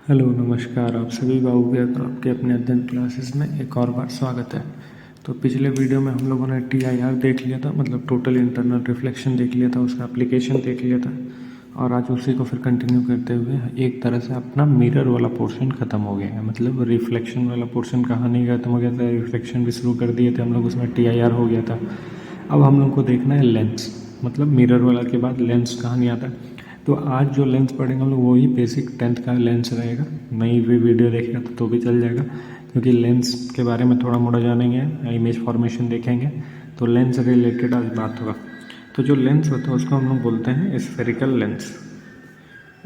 Hello नमस्कार। आप सभी का आपके अपने अध्ययन क्लासेस में एक और बार स्वागत है। तो पिछले वीडियो में हम लोगों ने TIR देख लिया था, मतलब टोटल इंटरनल रिफ्लेक्शन देख लिया था, उसका एप्लीकेशन देख लिया था, और आज उसी को फिर कंटिन्यू करते हुए एक तरह से अपना मिरर वाला पोर्शन ख़त्म हो गया है। मतलब रिफ्लेक्शन वाला पोर्शन कहानी खत्म हो गया था, रिफ्लेक्शन भी शुरू कर दिए थे हम लोग, उसमें TIR हो गया था। अब हम लोग को देखना है लेंस, मतलब मिरर वाला के बाद लेंस कहानी आता है। तो आज जो लेंस पढ़ेंगे हम लोग वही बेसिक 10th का लेंस रहेगा। नई भी वीडियो देखेगा तो भी चल जाएगा, क्योंकि लेंस के बारे में थोड़ा मोड़ा जानेंगे, इमेज फॉर्मेशन देखेंगे, तो लेंस रिलेटेड आज बात होगा। तो जो लेंस होता है उसको हम लोग बोलते हैं स्फेरिकल लेंस।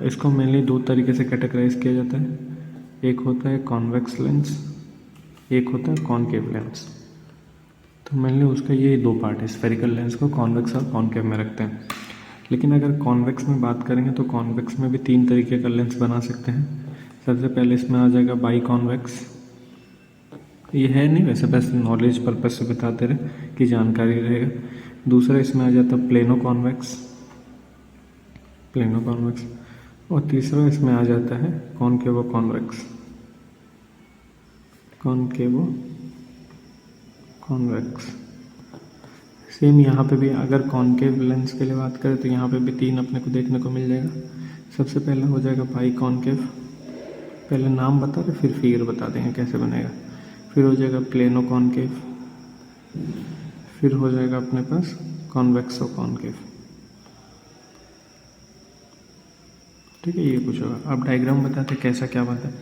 इसको मेनली दो तरीके से कैटेगराइज किया जाता है। एक होता है कॉन्वेक्स लेंस, एक होता है कॉनकेव लेंस। तो मेनली उसका ये दो पार्ट है, स्फेरिकल लेंस को कॉन्वेक्स और कॉनकेव में रखते हैं। लेकिन अगर कॉन्वेक्स में बात करेंगे तो कॉन्वेक्स में भी तीन तरीके का लेंस बना सकते हैं। सबसे पहले इसमें आ जाएगा बाई कॉन्वेक्स। ये है नहीं, वैसे बस नॉलेज पर्पज से बताते रहे कि जानकारी रहेगा। दूसरा इसमें आ जाता है प्लेनो कॉन्वेक्स, प्लेनो कॉन्वेक्स। और तीसरा इसमें आ जाता है कॉनकेवो कॉन्वेक्स, कॉनकेवो कॉन्वेक्स। सेम यहाँ पे भी अगर कॉनकेव लेंस के लिए बात करें तो यहाँ पे भी तीन अपने को देखने को मिल जाएगा। सबसे पहला हो जाएगा बाई कॉनकेव, पहले नाम बता रहे फिर फिगर बता देंगे कैसे बनेगा। फिर हो जाएगा प्लेनो कॉनकेव, फिर हो जाएगा अपने पास कॉन्वेक्सो कॉनकेव। ठीक है, ये कुछ होगा। अब डायग्राम बताते कैसा क्या बनता है।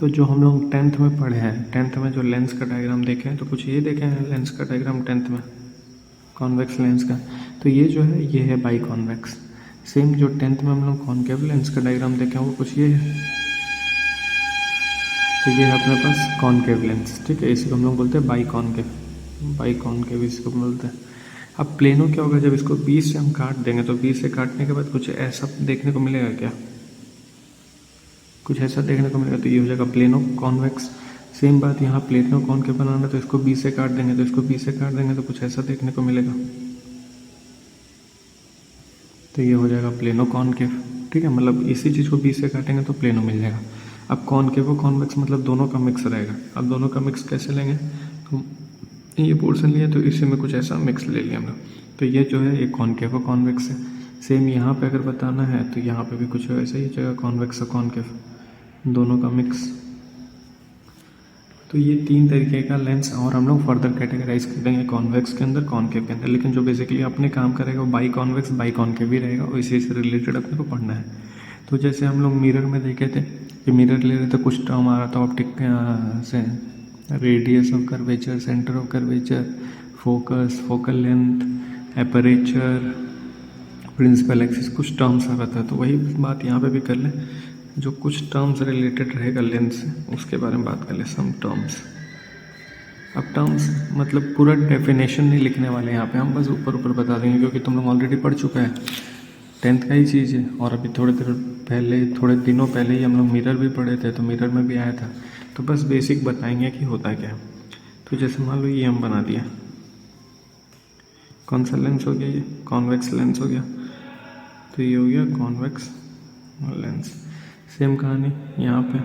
तो जो हम लोग 10th में पढ़े हैं, 10th में जो लेंस का डायग्राम देखे हैं, तो कुछ ये देखे हैं लेंस का डायग्राम 10th में, कॉन्वेक्स लेंस का। तो ये जो है ये है बाई कॉन्वेक्स। सेम जो 10th में हम लोग कॉनकेव लेंस का डायग्राम देखे हैं वो कुछ ये है। तो ये है अपने पास कॉनकेव लेंस। ठीक है, इसी को हम लोग बोलते हैं बाई कॉनकेव, बाई कॉनकेव इसको बोलते हैं। अब प्लेनो क्या होगा, जब इसको 20 से हम काट देंगे तो 20 से काटने के बाद कुछ ऐसा देखने को मिलेगा क्या, कुछ ऐसा देखने को मिलेगा। तो ये हो जाएगा प्लेनो कॉन्वेक्स। सेम बात यहाँ प्लेनो कॉनकेव बनाना, तो इसको 20 से काट देंगे, तो इसको 20 से काट देंगे तो कुछ ऐसा देखने को मिलेगा। तो ये हो जाएगा प्लेनो कॉनकेव। ठीक है, मतलब इसी चीज़ को 20 से काटेंगे तो प्लेनो मिल जाएगा। अब कॉनकेव और कॉन्वेक्स मतलब दोनों का मिक्स रहेगा। अब दोनों का मिक्स कैसे लेंगे, तो ये पोर्शन लिया तो इसी में कुछ ऐसा मिक्स ले लिया हम लोग। तो ये जो है ये कॉनकेव और कॉन्वेक्स है। सेम यहाँ पे अगर बताना है तो यहाँ पे भी कुछ ऐसा ही जगह कॉन्वेक्स और कॉनकेव दोनों का मिक्स। तो ये तीन तरीके का लेंस और हम लोग फर्दर कैटेगराइज कर देंगे कॉन्वेक्स के अंदर, कॉनकेव के अंदर। लेकिन जो बेसिकली अपने काम करेगा वो बाई कॉन्वेक्स बाई कॉनकेव भी रहेगा, और इसी से रिलेटेड अपने को पढ़ना है। तो जैसे हम लोग मिरर में देखे थे कि मिरर ले रहे थे, कुछ टर्म आ रहा था ऑप्टिक से, radius of curvature, centre of curvature, focus, focal length, aperture, principal axis, कुछ टर्म्स आ रहा था। तो वही बात यहाँ पे भी कर लें, जो कुछ टर्म्स रिलेटेड रहेगा लेंस से उसके बारे में बात कर ले, सम टर्म्स। अब टर्म्स मतलब पूरा डेफिनेशन नहीं लिखने वाले यहाँ पे, हम बस ऊपर ऊपर बता देंगे, क्योंकि तुम लोग ऑलरेडी पढ़ चुका है, 10th का ही चीज़ है। और अभी थोड़े थोड़े दिनों पहले ही हम लोग मिरर भी पढ़े थे, तो मिरर में भी आया था। तो बस बेसिक बताएंगे कि होता क्या है। तो जैसे मान लो ये हम बना दिया, कौन सा लेंस हो गया, ये कॉन्वेक्स लेंस हो गया। तो ये हो गया कॉन्वेक्स लेंस। सेम कहानी यहाँ पे,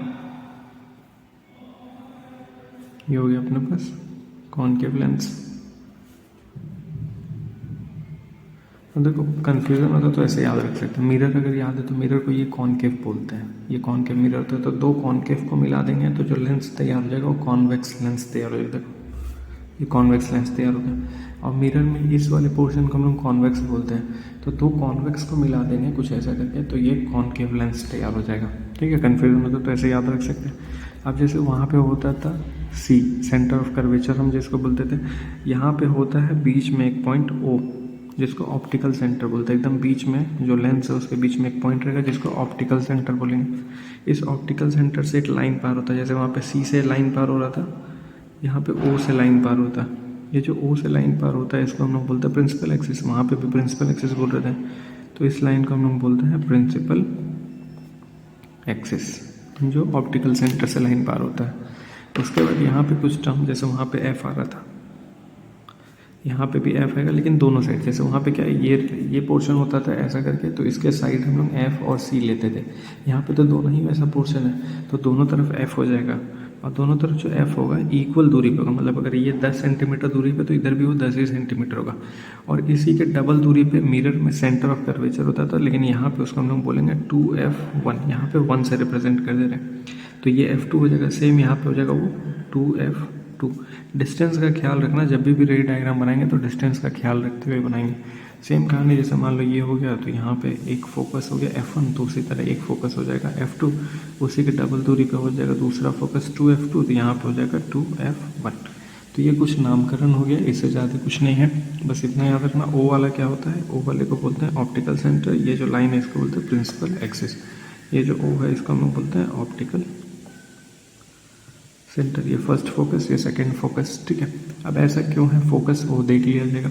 ये हो गया अपने पास कॉनकेव लेंस। तो देखो कन्फ्यूजन होता तो ऐसे याद रख सकते हैं। मिरर अगर याद है तो मिरर को ये कॉनकेव बोलते हैं, ये कॉनकेव मिरर होता है। तो दो कॉनकेव को मिला देंगे तो जो लेंस तैयार हो जाएगा वो कॉन्वेक्स लेंस तैयार हो जाएगा। देखो ये कॉन्वेक्स लेंस तैयार हो गया। और मिरर में इस वाले पोर्शन को हम लोग कॉन्वेक्स बोलते हैं। तो दो कॉन्वेक्स को मिला देंगे कुछ ऐसा करके, तो ये कॉनकेव लेंस तैयार हो जाएगा। ठीक है, कन्फ्यूजन होता तो ऐसे याद रख सकते हैं। अब जैसे वहाँ पे होता था सी, सेंटर ऑफ कर्वेचर हम जिसको बोलते थे, यहाँ पे होता है बीच में एक पॉइंट ओ, जिसको ऑप्टिकल सेंटर बोलते हैं। एकदम बीच में जो लेंस है उसके बीच में एक पॉइंट रहेगा जिसको ऑप्टिकल सेंटर बोलेंगे। इस ऑप्टिकल सेंटर से एक लाइन पार होता है, जैसे वहाँ पे सी से लाइन पार हो रहा था, यहाँ पे ओ से लाइन पार होता है। ये जो ओ से लाइन पार होता है इसको हम लोग बोलते हैं प्रिंसिपल एक्सिस। वहाँ पे भी प्रिंसिपल एक्सिस बोल रहे थे, तो इस लाइन को हम लोग बोलते हैं प्रिंसिपल एक्सिस, जो ऑप्टिकल सेंटर से लाइन पार होता है। उसके बाद यहाँ पे कुछ टर्म, जैसे वहाँ पे एफ आ रहा था, यहाँ पे भी एफ आएगा, लेकिन दोनों साइड। जैसे वहाँ पे क्या है, ये पोर्शन होता था ऐसा करके, तो इसके साइड हम लोग एफ और सी लेते थे। यहाँ पे तो दोनों ही वैसा पोर्शन है, तो दोनों तरफ एफ हो जाएगा, और दोनों तरफ जो एफ होगा इक्वल दूरी पे होगा। मतलब अगर ये 10 सेंटीमीटर दूरी पे, तो इधर भी वो 10 ही सेंटीमीटर होगा। और इसी के डबल दूरी पे मिरर में सेंटर ऑफ कर्वेचर होता था, लेकिन यहाँ पे उसको हम लोग बोलेंगे 2f1। यहाँ पे 1 से रिप्रेजेंट कर दे रहे हैं, तो ये f2 हो जाएगा। सेम यहाँ पे हो जाएगा वो 2f2। डिस्टेंस का ख्याल रखना, जब भी रे डायग्राम बनाएंगे तो डिस्टेंस का ख्याल रखते हुए बनाएंगे। सेम कहानी, जैसे मान लो ये हो गया, तो यहाँ पे एक फोकस हो गया f1, तो उसी तरह एक फोकस हो जाएगा f2, उसी के डबल दूरी पे हो जाएगा दूसरा फोकस 2f2, तो यहाँ पे हो जाएगा 2f1। तो ये कुछ नामकरण हो गया, इससे ज़्यादा कुछ नहीं है, बस इतना याद रखना। ओ वाला क्या होता है, ओ वाले को बोलते हैं ऑप्टिकल सेंटर। ये जो लाइन है इसको बोलते हैं प्रिंसिपल एक्सिस। ये जो ओ है इसको हम लोग बोलते हैं ऑप्टिकल सेंटर। ये फर्स्ट फोकस, ये सेकंड फोकस, ठीक है। अब ऐसा क्यों है, फोकस वो देख लिया जाएगा।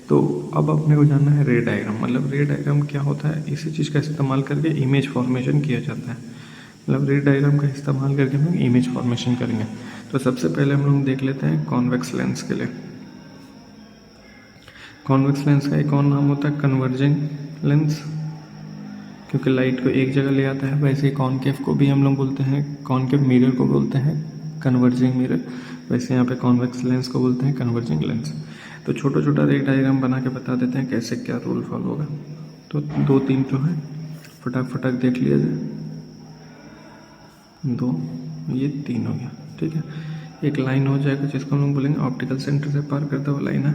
तो अब अपने को जानना है रे डायग्राम। मतलब रे डायग्राम क्या होता है, इसी चीज़ का इस्तेमाल करके इमेज फॉर्मेशन किया जाता है। मतलब रे डायग्राम का इस्तेमाल करके हम लोग इमेज फॉर्मेशन करेंगे। तो सबसे पहले हम लोग देख लेते हैं कॉन्वेक्स लेंस के लिए। कॉन्वेक्स लेंस का एक और नाम होता है कन्वर्जिंग लेंस, क्योंकि लाइट को एक जगह ले आता है। वैसे ही कॉनकेव को भी हम लोग बोलते हैं, कॉनकेव मिरर को बोलते हैं कन्वर्जिंग मिरर, वैसे यहाँ पे कॉन्वेक्स लेंस को बोलते हैं कन्वर्जिंग लेंस। तो छोटा छोटा रे डायग्राम बना के बता देते हैं कैसे क्या रूल फॉलो होगा। तो 2-3 जो है फटाक देख लिया जाए। 2, ये 3 हो गया, ठीक है। एक लाइन हो जाएगा जिसको हम लोग बोलेंगे ऑप्टिकल सेंटर से पार करता हुआ लाइन है,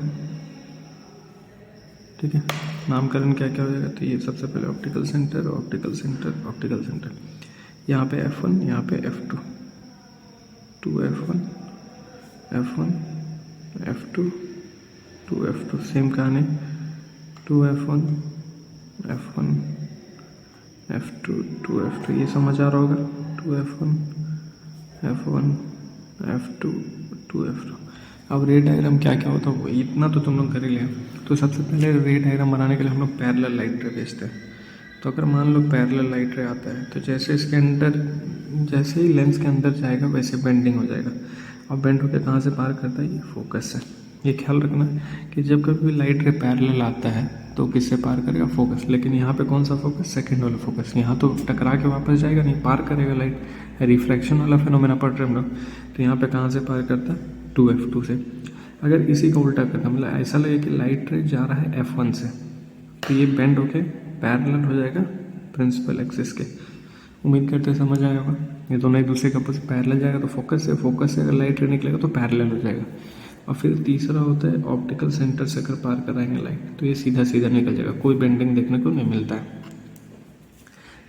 ठीक है। नामकरण क्या क्या हो जाएगा, तो ये सबसे पहले optical centre, optical centre, optical centre. यहाँ पे f1, यहाँ पे f2, 2f1, f1, f2, 2f2। Same कहानी, 2f1, f1, f2, 2f2। ये समझ आ रहा होगा, 2f1, f1, f2, 2f2। अब रे डायग्राम क्या क्या होता है, इतना तो तुम लोग कर ही लिया। तो सबसे पहले रे डायग्राम बनाने के लिए हम लोग पैरेलल लाइट रे भेजते हैं। तो अगर मान लो पैरेलल लाइट रे आता है, तो जैसे इसके अंदर, जैसे ही लेंस के अंदर जाएगा वैसे बेंडिंग हो जाएगा। और बेंड होकर कहाँ से पार करता है, ये फोकस से। ये ख्याल रखना कि जब कभी भी लाइट रे पैरेलल आता है तो किससे पार करेगा, फोकस। लेकिन यहाँ पे कौन सा फोकस, सेकंड वाला फोकस। यहाँ तो टकरा के वापस जाएगा नहीं, पार करेगा लाइट। रिफ्रैक्शन वाला फिनोमेना पढ़ रहे हम लोग। तो यहाँ पे कहाँ से पार करता है, 2f2 से। अगर इसी का उल्टा करता, मतलब ऐसा लगे कि लाइट रे जा रहा है f1 से, तो ये बेंड होके पैरेलल हो जाएगा प्रिंसिपल एक्सिस के। उम्मीद करते समझ आया होगा। ये दोनों एक दूसरे के आपस में पैरेलल जाएगा, तो फोकस से अगर लाइट रे निकलेगा तो पैरेलल हो जाएगा। और फिर तीसरा होता है ऑप्टिकल सेंटर से अगर पार कराएंगे लाइट, तो ये सीधा सीधा निकल जाएगा, कोई बेंडिंग देखने को नहीं मिलता है।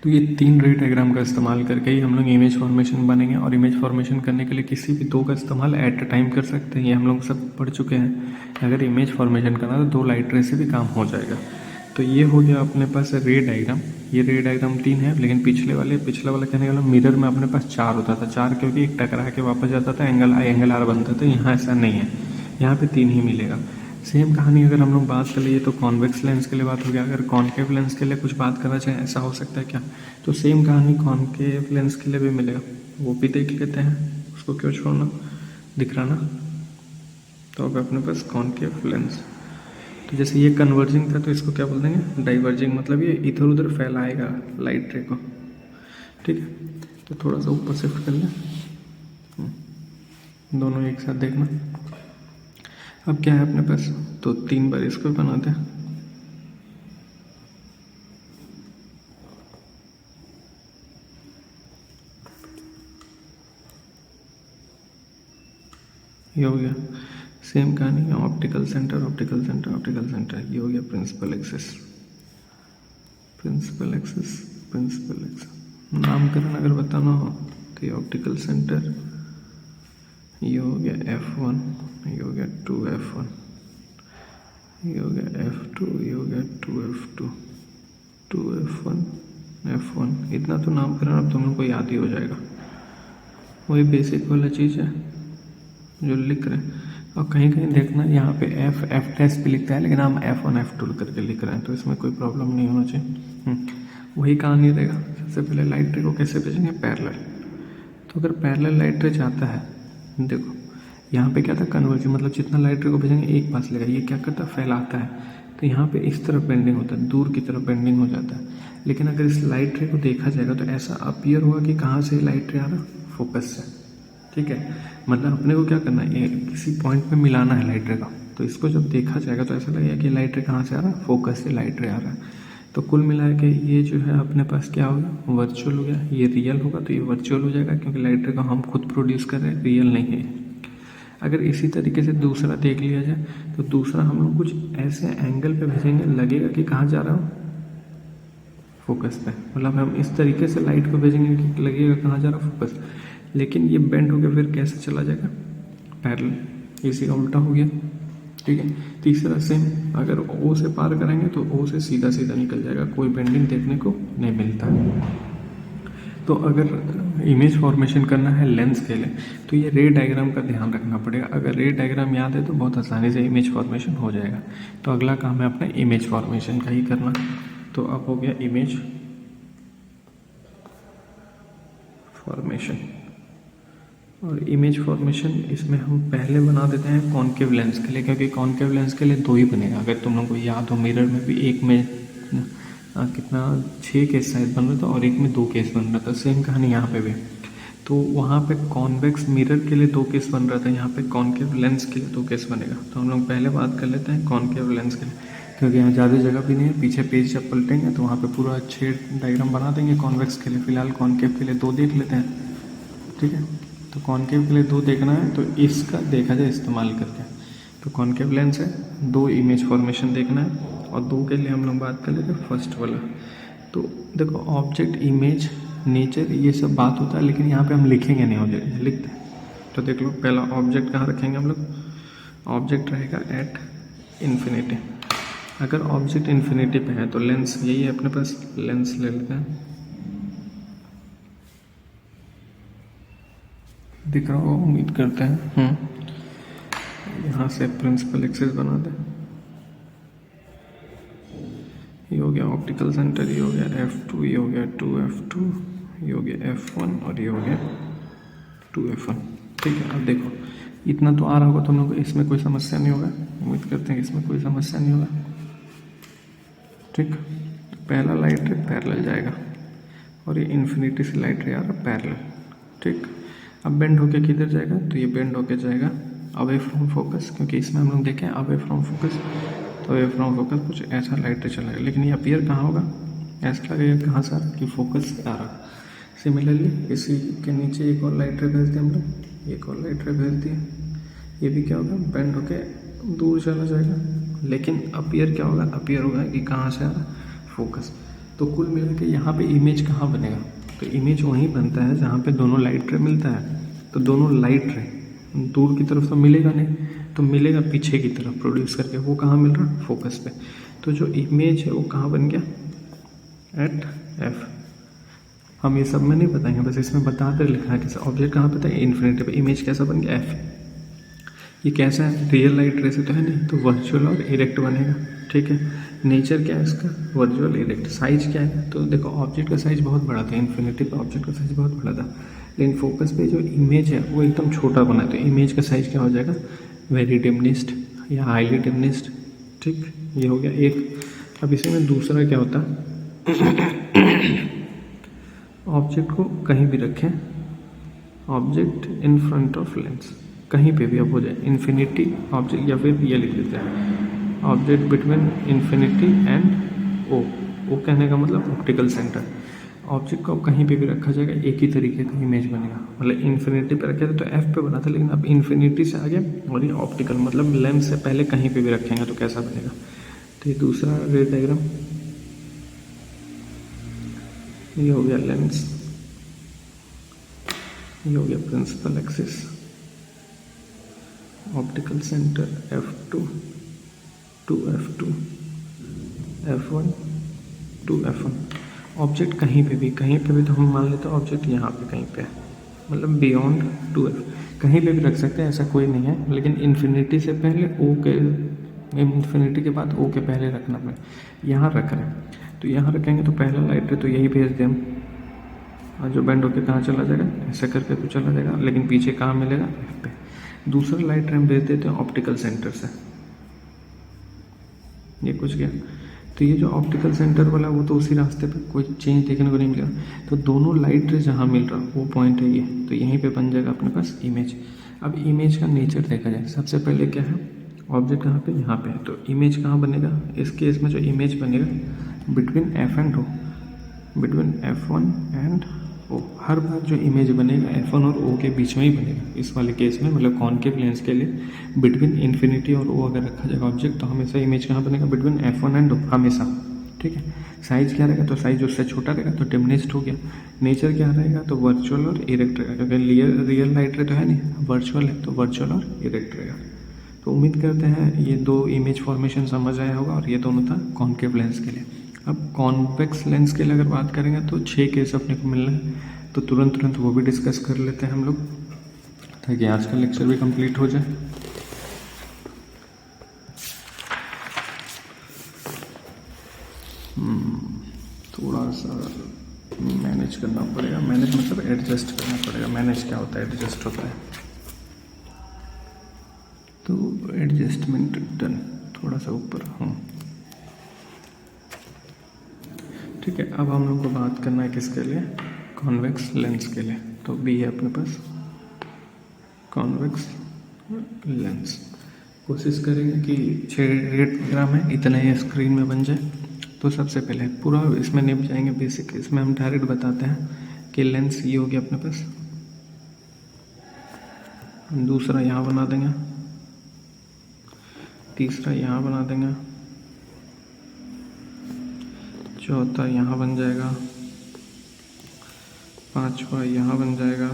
तो ये 3 रे डायग्राम का इस्तेमाल करके ही हम लोग इमेज फॉर्मेशन बनेंगे। और इमेज फॉर्मेशन करने के लिए किसी भी 2 का इस्तेमाल एट अ टाइम कर सकते हैं, ये हम लोग सब पढ़ चुके हैं। अगर इमेज फॉर्मेशन करना तो 2 लाइट रे से भी काम हो जाएगा। तो ये हो गया अपने पास रे डायग्राम। ये रे डायग्राम 3 है, लेकिन पिछला वाला कहने वाला मिरर में अपने पास 4 होता था। 4 क्योंकि एक टकरा के वापस जाता था, एंगल आर बनता था। यहाँ ऐसा नहीं है, यहाँ पे 3 ही मिलेगा। सेम कहानी अगर हम लोग बात कर लिए तो कॉन्वेक्स लेंस के लिए बात हो गया। अगर कॉनकेव लेंस के लिए कुछ बात करना चाहें, ऐसा हो सकता है क्या, तो सेम कहानी कॉनकेव लेंस के लिए भी मिलेगा, वो भी देख लेते हैं। उसको क्यों छोड़ना, दिख रहा ना। तो अब अपने पास कॉनकेव लेंस, तो जैसे ये कन्वर्जिंग था तो इसको क्या बोल देंगे, डाइवर्जिंग। मतलब ये इधर उधर फैलाएगा लाइट रे को, ठीक है। तो थोड़ा सा ऊपर शिफ्ट कर लें, दोनों एक साथ देखना। अब क्या है अपने पास, तो 3 बार इसको बनाते हैं। ये हो गया। सेम कहानी optical centre, optical centre, optical centre. ये हो गया principal axis, principal axis, principal axis. नामकरण अगर बताना हो तो ये ऑप्टिकल सेंटर, ये हो गया f1, ये हो गया 2f1, ये हो गया f2, ये हो गया 2f2, 2f1, f1। इतना तो नामकरण अब तुम लोग को याद ही हो जाएगा। वही बेसिक वाला चीज़ है जो लिख रहे हैं। और कहीं कहीं देखना यहाँ पे एफ टेस्ट भी लिखता है, लेकिन हम f1 f2 करके लिख रहे हैं, तो इसमें कोई प्रॉब्लम नहीं होना चाहिए। वही कहानी रहेगा। सबसे पहले लाइट रे को कैसे भेजेंगे, पैरेलल। तो अगर पैरेलल लाइट रे जाता है, देखो यहाँ पे क्या था, कन्वर्जन, मतलब जितना लाइट रे को भेजेंगे एक पास लेगा, ये क्या करता है, फैलाता है। तो यहाँ पे इस तरफ बेंडिंग होता है, दूर की तरफ बेंडिंग हो जाता है। लेकिन अगर इस लाइट रे को देखा जाएगा तो ऐसा अपीयर होगा कि कहाँ से लाइट रे आ रहा, फोकस से। ठीक है, मतलब अपने को क्या करना है, किसी पॉइंट पे मिलाना है लाइट रे का। तो इसको जब देखा जाएगा तो ऐसा लगेगा कि लाइट रे कहाँ से आ रहा है, फोकस से लाइट रे आ रहा है। तो कुल मिला के ये जो है अपने पास क्या हो गया, वर्चुअल हो गया। ये रियल होगा तो ये वर्चुअल हो जाएगा, क्योंकि लाइट रे का हम खुद प्रोड्यूस कर रहे हैं, रियल नहीं है। अगर इसी तरीके से दूसरा देख लिया जाए तो दूसरा हम लोग कुछ ऐसे एंगल पे भेजेंगे, लगेगा कि कहाँ जा रहा हो, फोकस पे। मतलब हम इस तरीके से लाइट को भेजेंगे कि लगेगा कहाँ जा रहा, फोकस। लेकिन ये बेंड होकर फिर कैसे चला जाएगा, पैरेलल। इसी का उल्टा हो गया। ठीक है, तीसरा सेम, अगर ओ से पार करेंगे तो ओ से सीधा सीधा निकल जाएगा, कोई बेंडिंग देखने को नहीं मिलता। तो अगर इमेज फॉर्मेशन करना है लेंस के लिए तो ये रे डायग्राम का ध्यान रखना पड़ेगा। अगर रे डायग्राम याद है तो बहुत आसानी से इमेज फॉर्मेशन हो जाएगा। तो अगला काम है अपना इमेज फॉर्मेशन का ही करना। तो अब हो गया इमेज फॉर्मेशन। और इमेज फॉर्मेशन इसमें हम पहले बना देते हैं कॉन्केव लेंस के लिए, क्योंकि कॉन्केव लेंस के लिए दो ही बनेगा। अगर तुम लोगों को याद हो, मिरर में भी एक में कितना 6 केस शायद बन रहा था और एक में 2 केस बन रहा था। सेम कहानी यहाँ पे भी। तो वहाँ पे कॉन्वेक्स मिरर के लिए 2 केस बन रहा था, यहाँ पे कॉन्केव लेंस के लिए 2 केस बनेगा। तो हम लोग पहले बात कर लेते हैं कॉन्केव लेंस के लिए, क्योंकि यहाँ ज़्यादा जगह भी नहीं है। पीछे पेज जब पलटेंगे तो वहाँ पे पूरा अच्छे डायग्राम बना देंगे कॉन्वेक्स के लिए। फिलहाल कॉन्केव के लिए 2 देख लेते हैं। ठीक है, तो कॉन्केव के लिए 2 देखना है, तो इसका देखा जाए इस्तेमाल करके। तो कॉन्केव लेंस है, 2 इमेज फॉर्मेशन देखना है। और 2 के लिए हम लोग बात कर लेते हैं फर्स्ट वाला। तो देखो, ऑब्जेक्ट, इमेज, नेचर, ये सब बात होता है, लेकिन यहाँ पे हम लिखेंगे नहीं, ऑब्जेक्ट लिखते हैं। तो देख लो, पहला ऑब्जेक्ट कहाँ रखेंगे हम लोग, ऑब्जेक्ट रहेगा एट इन्फिनिटी। अगर ऑब्जेक्ट इन्फिनिटी पे है तो लेंस यही है अपने पास, लेंस ले लेते हैं। दिख रहा होगा, उम्मीद करते हैं। यहाँ से प्रिंसिपल एक्सिस बना दें। ये हो गया ऑप्टिकल सेंटर, ये हो गया F2, ये हो गया 2F2, ये हो गया F1 और ये हो गया 2F1। ठीक है, अब देखो इतना तो आ रहा होगा तुम लोगों को, इसमें कोई समस्या नहीं होगा। उम्मीद करते हैं इसमें कोई समस्या नहीं होगा। ठीक, तो पहला लाइट रे पैरेलल जाएगा और ये इन्फिनिटी से लाइट रे आ रहा पैरेलल। ठीक, अब बेंड होके किधर जाएगा, तो ये बेंड होके जाएगा अवे फ्रॉम फोकस, क्योंकि इसमें हम लोग देखें अवे फ्रॉम फोकस। तो अवे फ्रॉम फोकस कुछ ऐसा लाइट रे चलेगा, लेकिन ये अपीयर कहाँ होगा, ऐसा लगेगा कहाँ से आ रहा, कि फोकस से आ रहा। सिमिलरली इसी के नीचे एक और लाइट रे भेज दिए हम लोग, एक और लाइट रे भेज दिए। ये भी क्या होगा, बेंड होके दूर चला जाएगा, लेकिन अपीयर क्या होगा, अपीयर होगा कि कहाँ से आ रहा, फोकस। तो कुल मिला के यहाँ पे इमेज कहाँ बनेगा, तो इमेज वहीं बनता है जहाँ पे दोनों लाइट रे मिलता है। तो दोनों लाइट रे दूर की तरफ तो मिलेगा नहीं, तो मिलेगा पीछे की तरफ प्रोड्यूस करके। वो कहाँ मिल रहा, फोकस पे। तो जो इमेज है वो कहाँ बन गया, एट एफ। हम ये सब में नहीं बताएंगे, बस इसमें बता कर लिखना है कि ऑब्जेक्ट कहाँ पे था, इन्फिनिटी पे। इमेज कैसा बन गया, एफ। ये कैसा है, रियल लाइट रे से तो है नहीं, तो वर्चुअल और इरेक्ट बनेगा। ठीक है, नेचर क्या है इसका, वर्चुअल इरेक्ट। साइज क्या है, तो देखो ऑब्जेक्ट का साइज बहुत बड़ा था, इन्फिनिटी पे ऑब्जेक्ट का साइज बहुत बड़ा था, लेकिन फोकस पे जो इमेज है वो एकदम छोटा बना है। तो इमेज का साइज क्या हो जाएगा, वेरी डिमिनिश्ड या हाईली डिमिनिश्ड। ठीक, ये हो गया एक। अब इसी में दूसरा क्या होता है, ऑब्जेक्ट को कहीं भी रखें, object in front of lens, कहीं पे भी अब हो जाए इन्फिनिटी ऑब्जेक्ट, या फिर ये लिख देते हैं ऑब्जेक्ट बिटवीन इन्फिनिटी एंड ओ। ओ कहने का मतलब ऑप्टिकल सेंटर। ऑब्जेक्ट को अब कहीं पे भी रखा जाएगा, एक ही तरीके का इमेज बनेगा। मतलब इन्फिनिटी पे रखे थे तो एफ पे बना था, लेकिन अब इन्फिनिटी से आगे और ये ऑप्टिकल, मतलब लेंस से पहले कहीं पे भी रखेंगे तो कैसा बनेगा। तो ये दूसरा रे डायग्राम, ये हो गया लेंस, ये हो गया principal axis, optical centre F2, 2F2, F1, 2F1। Object कहीं पे भी तो हम मान लेते हैं ऑब्जेक्ट यहाँ पे कहीं पे है, मतलब बियॉन्ड 2F, कहीं पे भी रख सकते हैं, ऐसा कोई नहीं है। लेकिन इन्फिनिटी से पहले ओ के, इन्फिनिटी के बाद ओ के पहले रखना पड़े। यहाँ रख रहे हैं तो यहाँ रखेंगे तो पहला लाइट रे तो यही भेज दें हम, और जो बेंड होकर कहाँ चला जाएगा, ऐसे करके तो चला जाएगा, लेकिन पीछे कहाँ मिलेगा, एफ पे। दूसरा लाइट रे हम भेज देते हैं ऑप्टिकल सेंटर से। ये कुछ गया, तो ये जो ऑप्टिकल सेंटर वाला वो तो उसी रास्ते पे, कोई चेंज देखने को नहीं मिलेगा। तो दोनों लाइट रे जहाँ मिल रहा वो पॉइंट है ये, तो यहीं पे बन जाएगा अपने पास इमेज। अब इमेज का नेचर देखा जाए, सबसे पहले क्या है, ऑब्जेक्ट कहाँ पे, यहाँ पे है, तो इमेज कहाँ बनेगा, इस केस में जो इमेज बनेगा between F and O, between F1 and O। हर बार जो इमेज बनेगा F1 और O के बीच में ही बनेगा इस वाले केस में, मतलब कॉनकेव लेंस के लिए बिटवीन इन्फिनिटी और O अगर रखा जाएगा ऑब्जेक्ट, तो हमेशा इमेज कहाँ बनेगा, बिटवीन F1 एंड O हमेशा। ठीक है, साइज क्या रहेगा, तो साइज उससे छोटा रहेगा तो डिमिनिश्ड हो गया। नेचर क्या रहेगा, तो वर्चुअल और इरेक्ट रहेगा, क्योंकि रियल लाइट रे तो है नहीं, वर्चुअल है, तो वर्चुअल और इरेक्ट रहेगा। तो उम्मीद करते हैं ये दो इमेज फॉर्मेशन समझ आया होगा, और ये दोनों था कॉनकेव लेंस के लिए। अब कॉन्वेक्स लेंस के लिए अगर बात करेंगे तो 6 केस अपने को मिलना है, तो तुरंत वो भी डिस्कस कर लेते हैं हम लोग, ताकि आज का लेक्चर भी कंप्लीट हो जाए। थोड़ा सा मैनेज करना पड़ेगा, मैनेज मतलब एडजस्ट करना पड़ेगा। मैनेज क्या होता है, एडजस्ट होता है, तो एडजस्टमेंट डन, थोड़ा सा ऊपर हूँ। ठीक है, अब हम लोग को बात करना है किसके लिए, कॉन्वेक्स लेंस के लिए। तो बी है अपने पास कॉन्वेक्स लेंस। कोशिश करेंगे कि 6 डायग्राम है, इतना ही स्क्रीन में बन जाए। तो सबसे पहले पूरा इसमें निप जाएंगे बेसिक, इसमें हम डायरेक्ट बताते हैं कि लेंस ये हो गया अपने पास, दूसरा यहाँ बना देंगे, तीसरा यहाँ बना देंगे, चौथा यहाँ बन जाएगा, पांचवा यहाँ बन जाएगा।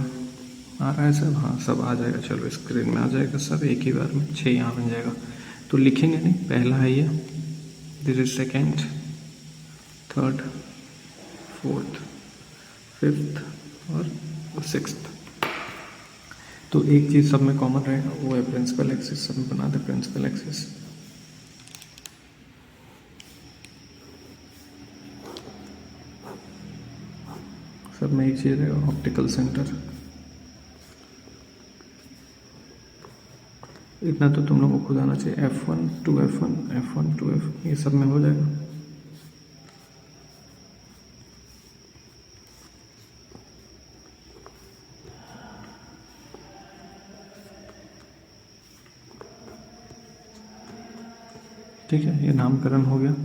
आ रहा है सब, हाँ सब आ जाएगा, चलो स्क्रीन में आ जाएगा सब एक ही बार में। 6 यहाँ बन जाएगा, तो लिखेंगे नहीं, पहला है ये, this is second, third, fourth, fifth और सिक्स्थ। तो एक चीज़ सब में कॉमन रहेगा, वो है प्रिंसिपल एक्सिस। सब में बना दे प्रिंसिपल एक्सिस। सब में एक चीज़ रहेगा, ऑप्टिकल सेंटर। इतना तो तुम लोगों को खुद आना चाहिए, F1 to F1, F1 to F1, ये सब में हो जाएगा। ठीक है, ये नामकरण हो गया,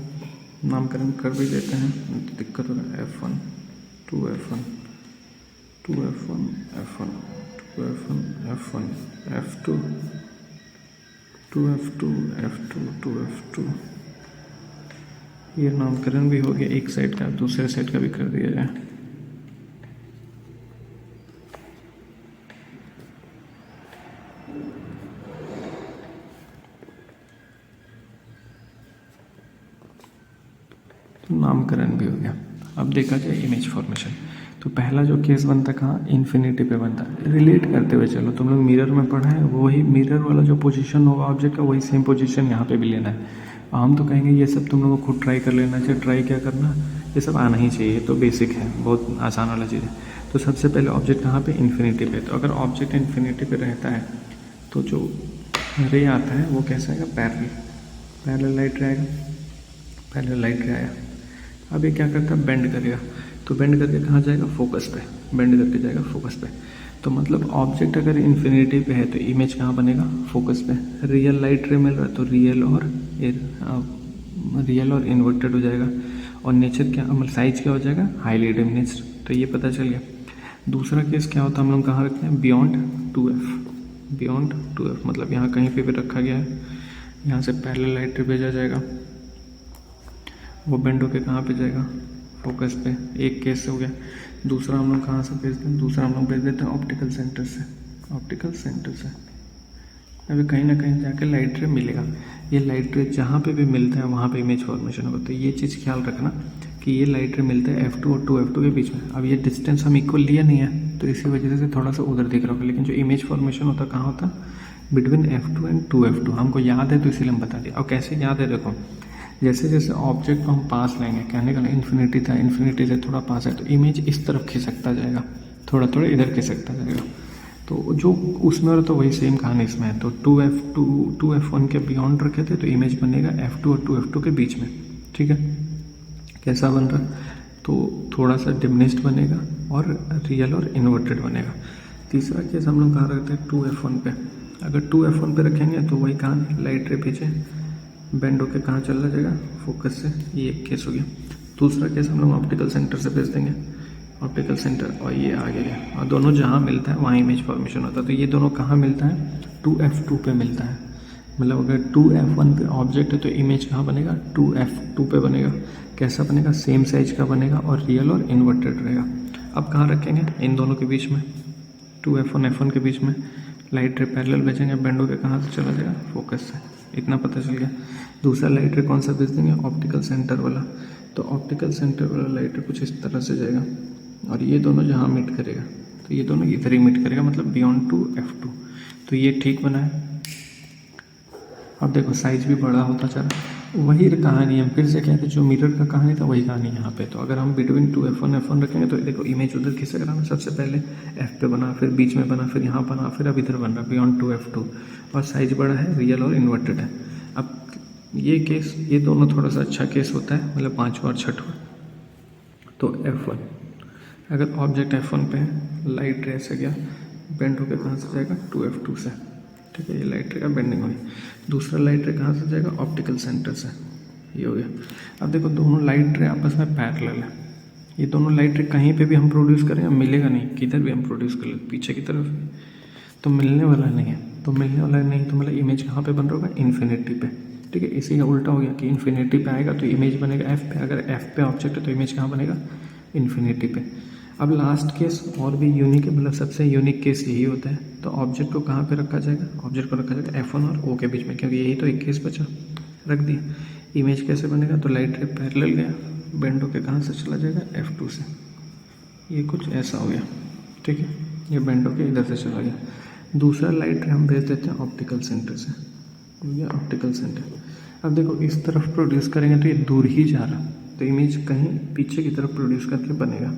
नामकरण कर भी देते हैं, दिक्कत होगा। F1 to F1, to F1, F1 to F1, F1, F2 to F2, F2 to F2। ये नामकरण भी हो गया, एक साइड का, दूसरे साइड का भी कर दिया जाए। तो नामकरण भी हो गया। अब देखा जाए इमेज फॉर्मेशन। तो पहला जो केस बनता कहाँ, इन्फिनिटी पे बनता है। रिलेट करते हुए चलो, तुम लोग मिरर में पढ़ा है, वही मिरर वाला जो पोजीशन होगा ऑब्जेक्ट का, वही सेम पोजीशन यहाँ पे भी लेना है। हम तो कहेंगे ये सब तुम लोगों को खुद ट्राई कर लेना चाहिए। ट्राई क्या करना, ये सब आना ही चाहिए, तो बेसिक है, बहुत आसान वाला चीज़ है। तो सबसे पहले ऑब्जेक्ट कहाँ पे, इन्फिनिटी पे। तो अगर ऑब्जेक्ट इन्फिनिटी पे रहता है तो जो रे आता है वो कैसा आएगा, पैरेलल लाइट रे आएगा, पैरेलल लाइट रे आया। अब ये क्या करता है, बेंड करेगा। तो बेंड करके कहाँ जाएगा, फोकस पे, बेंड करके जाएगा फोकस पे। तो मतलब ऑब्जेक्ट अगर इन्फिनिटी पे है तो इमेज कहाँ बनेगा, फोकस पे। रियल लाइट रे मिल रहा है तो रियल और इन्वर्टेड हो जाएगा। और नेचर क्या, मतलब साइज क्या हो जाएगा, हाईली डिमिनिश्ड। तो ये पता चल गया। दूसरा केस क्या होता है, हम लोग कहाँ रखते हैं, बियॉन्ड 2F, बियॉन्ड 2F मतलब यहाँ कहीं पे भी रखा गया है, यहाँ से पैरेलल लाइट रे भेजा जाएगा, वो बेंड होके कहाँ पे जाएगा, फोकस पे। एक केस हो गया। दूसरा हम लोग कहाँ से भेजते हैं, दूसरा हम लोग भेज देते हैं ऑप्टिकल सेंटर से, ऑप्टिकल सेंटर से। अभी कहीं ना कहीं जाके लाइट रे मिलेगा। ये लाइट रे जहाँ पे भी मिलता है वहाँ पे इमेज फॉर्मेशन होगा। तो ये चीज़ ख्याल रखना कि ये लाइट रे मिलता है F2 और 2F2 के बीच में। अब ये डिस्टेंस हम इक्वल लिया नहीं है, तो इसी वजह से थोड़ा सा उधर दिख रहा होगा, लेकिन जो इमेज फॉर्मेशन होता कहाँ होता, बिटवीन F2 एंड 2F2। हमको याद है तो इसीलिए हम बता दिया। और कैसे याद है, देखो जैसे जैसे ऑब्जेक्ट को हम पास लेंगे, कहने का इन्फिनिटी था, इन्फिनिटी से थोड़ा पास है, तो इमेज इस तरफ खिसकता जाएगा, थोड़ा थोड़ा इधर खिसकता जाएगा। तो जो उसमें हो रहा तो वही सेम कहानी इसमें है। तो 2F1 के बियॉन्ड रखे थे तो इमेज बनेगा F2 और 2F2 के बीच में, ठीक है। कैसा बन रहा, तो थोड़ा सा डिमिनिश्ड बनेगा और रियल और इन्वर्टेड बनेगा। तीसरा केस हम लोग कहाँ रखते हैं 2F1 पे। अगर 2F1 पे रखेंगे तो वही कहानी, लाइट रे पीछे बेंड होकर कहाँ चला जाएगा, फोकस से, ये एक केस हो गया। दूसरा केस हम लोग ऑप्टिकल सेंटर से भेज देंगे, ऑप्टिकल सेंटर, और ये आगे गया, और दोनों जहाँ मिलता है वहाँ इमेज फॉर्मेशन होता है। तो ये दोनों कहाँ मिलता है, 2F2 पे मिलता है। मतलब अगर 2F1 पे ऑब्जेक्ट है तो इमेज कहाँ बनेगा, 2F2 पे बनेगा। कैसा बनेगा, सेम साइज का बनेगा और रियल और इन्वर्टेड रहेगा। अब कहाँ रखेंगे, इन दोनों के बीच में, 2F1 F1 के बीच में। लाइट रे पैरेलल भेजेंगे, बेंडो के कहाँ से चला जाएगा, फोकस से, इतना पता चल गया। दूसरा लाइट रे कौन सा भेज देंगे, ऑप्टिकल सेंटर वाला। तो ऑप्टिकल सेंटर वाला लाइट रे कुछ इस तरह से जाएगा और ये दोनों जहाँ मीट करेगा तो ये दोनों इधर ही मीट करेगा, मतलब बियॉन्ड 2F2। तो ये ठीक बना है। अब देखो साइज भी बड़ा होता चला, वही कहानी हम फिर से कह रहे, जो मिरर का कहानी था वही कहानी यहाँ पे। तो अगर हम बिटवीन 2F1 F1 रखेंगे तो देखो इमेज उधर किससे कराना, सबसे पहले F पे बना, फिर बीच में बना, फिर यहाँ बना, फिर अब इधर बन रहा बियॉन्ड 2F2, और साइज बड़ा है, रियल और इन्वर्टेड है। अब ये केस, ये दोनों थोड़ा सा अच्छा केस होता है, मतलब 5वां और 6वां। तो F1, अगर ऑब्जेक्ट F1 पे है, लाइट रे से गया, बेंड होकर कहाँ से जाएगा, 2F2 से, ठीक है। ये लाइट रे का बेंडिंग हुई। दूसरा लाइट रे कहाँ से जाएगा, ऑप्टिकल सेंटर से, ये हो गया। अब देखो दोनों लाइट रे आपस में पैरेलल है। ये दोनों लाइट रे कहीं पे भी हम प्रोड्यूस करें मिलेगा नहीं, किधर भी हम प्रोड्यूस कर ले पीछे की तरफ, तो मिलने वाला नहीं है। तो मिलने वाला नहीं तो मतलब इमेज कहाँ पे बन रहा होगा, इन्फिनिटी पे, ठीक है। इसी का उल्टा हो गया कि इन्फिनिटी पे आएगा तो इमेज बनेगा F पे, अगर F पे ऑब्जेक्ट है तो इमेज कहाँ बनेगा, इन्फिनिटी पे। अब लास्ट केस और भी यूनिक है, मतलब सबसे यूनिक केस यही होता है। तो ऑब्जेक्ट को कहाँ पे रखा जाएगा, ऑब्जेक्ट को रखा जाएगा F1 और O के बीच में, क्योंकि यही तो एक केस बचा, रख दिया। इमेज कैसे बनेगा, तो लाइट रे पैरेलल गया, बेंड होके कहाँ से चला जाएगा, F2 से, ये कुछ ऐसा हो गया, ठीक है। ये बेंड होके इधर से चला गया। दूसरा लाइट रे हम भेज देते हैं ऑप्टिकल सेंटर से, ये ऑप्टिकल सेंटर। अब देखो इस तरफ प्रोड्यूस करेंगे तो ये दूर ही जा रहा, तो इमेज कहीं पीछे की तरफ प्रोड्यूस करके बनेगा।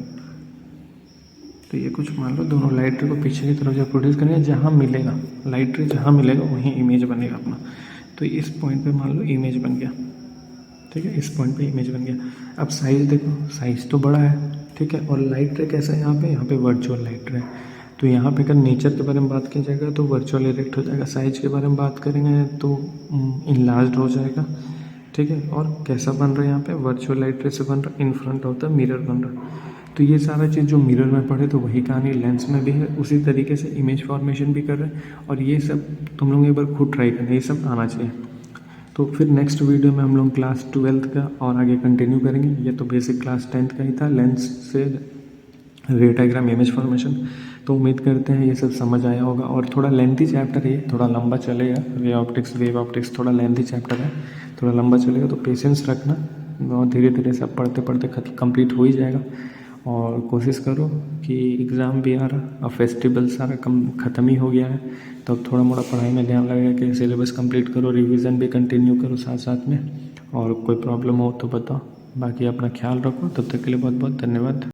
तो ये कुछ मान लो दोनों लाइट रे को पीछे की तरफ जब प्रोड्यूस करेंगे, जहाँ मिलेगा लाइट रे, जहाँ मिलेगा वहीं इमेज बनेगा अपना। तो इस पॉइंट पे मान लो इमेज बन गया, ठीक है, इस पॉइंट पे इमेज बन गया। अब साइज़ देखो, साइज़ तो बड़ा है, ठीक है। और लाइट रे कैसा है यहाँ पे वर्चुअल लाइट रे। तो यहाँ पे अगर नेचर के बारे में बात की जाएगा तो वर्चुअल इरेक्ट हो जाएगा, साइज के बारे में बात करेंगे तो इनलार्ज्ड हो जाएगा, ठीक है। और कैसा बन रहा है यहाँ पे, वर्चुअल लाइट रे से बन रहा, इन फ्रंट होता है, मिरर बन रहा। तो ये सारा चीज़ जो मिरर में पढ़े तो वही कहानी लेंस में भी है, उसी तरीके से इमेज फॉर्मेशन भी कर रहे हैं। और ये सब तुम लोग एक बार खुद ट्राई करना, ये सब आना चाहिए। तो फिर नेक्स्ट वीडियो में हम लोग क्लास 12th का और आगे कंटिन्यू करेंगे। ये तो बेसिक क्लास 10th का ही था, लेंस से रे डायग्राम, इमेज फॉर्मेशन। तो उम्मीद करते हैं ये सब समझ आया होगा। और थोड़ा लेंथी चैप्टर है ये, थोड़ा लंबा चलेगा। रे ऑप्टिक्स, वेव ऑप्टिक्स थोड़ा लेंथी चैप्टर है, थोड़ा लंबा चलेगा, तो पेशेंस रखना और धीरे धीरे सब पढ़ते पढ़ते कंप्लीट हो ही जाएगा। और कोशिश करो कि एग्ज़ाम भी आ रहा, अब फेस्टिवल सारा ख़त्म ही हो गया है, तो अब थोड़ा मोड़ा पढ़ाई में ध्यान लगेगा कि सिलेबस कंप्लीट करो, रिवीजन भी कंटिन्यू करो साथ साथ में। और कोई प्रॉब्लम हो तो बताओ, बाकी अपना ख्याल रखो। तब तक के लिए बहुत बहुत धन्यवाद।